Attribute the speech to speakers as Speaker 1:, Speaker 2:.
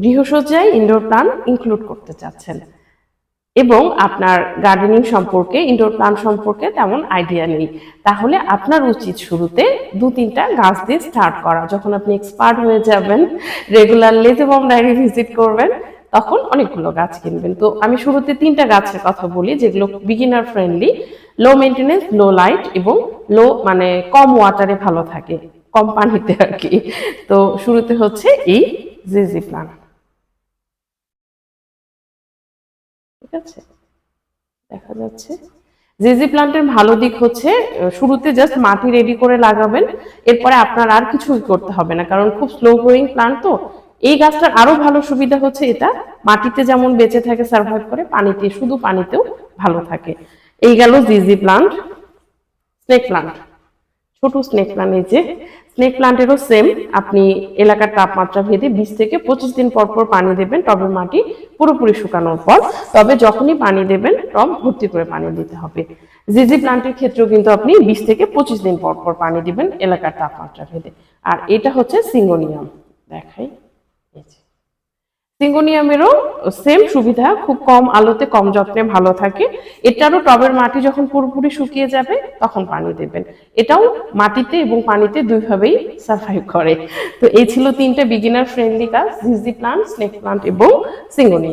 Speaker 1: গৃহসজ্জায় indoor plant include করতে চাচ্ছেন এবং আপনার গার্ডেনিং সম্পর্কে, ইনডোর প্ল্যান্ট সম্পর্কে তেমন আইডিয়া নেই, তাহলে আপনার উচিত শুরুতে 2-3টা গাছ দিয়ে স্টার্ট করা। যখন আপনি এক্সপার্ট হয়ে যাবেন, রেগুলার লেজে বম ডায়েরি ভিজিট করবেন, তখন অনেকগুলো গাছ কিনবেন। তো আমি শুরুতে 3টা গাছের কথা বলি যেগুলো বিগিনার ফ্রেন্ডলি, লো মেনটেনেন্স, লো লাইট এবং লো মানে কম ওয়াটারে ভালো থাকে, কম পানিতে আর কি। তো শুরুতে হচ্ছে এই জিজি প্ল্যান্ট, ঠিক আছে, দেখা যাচ্ছে। জিজি প্ল্যান্টের ভালো দিক হচ্ছে শুরুতে জাস্ট মাটি রেডি করে লাগাবেন, এরপরে আপনার আর কিছুই করতে হবে না, কারণ খুব স্লো গ্রোয়িং প্ল্যান্ট তো। এই গাছটার আরো ভালো সুবিধা হচ্ছে এটা মাটিতে যেমন বেঁচে থাকে, সার্ভাইভ করে, পানিতে, শুধু পানিতেও ভালো থাকে। এই গেল জিজি প্ল্যান্ট। স্নেক প্ল্যান্ট, ছোট স্নেক প্ল্যান্ট, এই যে স্নেক প্ল্যান্টেরও সেম, আপনি এলাকার তাপমাত্রা ভেদে 20 থেকে 25 দিন পর পর পানি দেবেন, টবের মাটি পুরোপুরি শুকানোর পর। তবে যখনই পানি দেবেন টব ভর্তি করে পানি দিতে হবে। জিজি প্ল্যান্টের ক্ষেত্রেও কিন্তু আপনি 20 থেকে 25 দিন পর পর পানি দিবেন এলাকার তাপমাত্রা ভেদে। আর এটা হচ্ছে সিঙ্গোনিয়াম, দেখাই, এই যে সিঙ্গোনিয়ামেরও সেম সুবিধা, খুব কম আলোতে কম যত্নে ভালো থাকে। এটারও টবের মাটি যখন পুরোপুরি শুকিয়ে যাবে তখন পানি দেবেন। এটাও মাটিতে এবং পানিতে দুইভাবেই সার্ভাইভ করে। তো এই ছিল 3টে বিগিনার ফ্রেন্ডলি গাছ, জিজি প্ল্যান্ট, স্নেক প্ল্যান্ট এবং সিঙ্গোনিয়াম।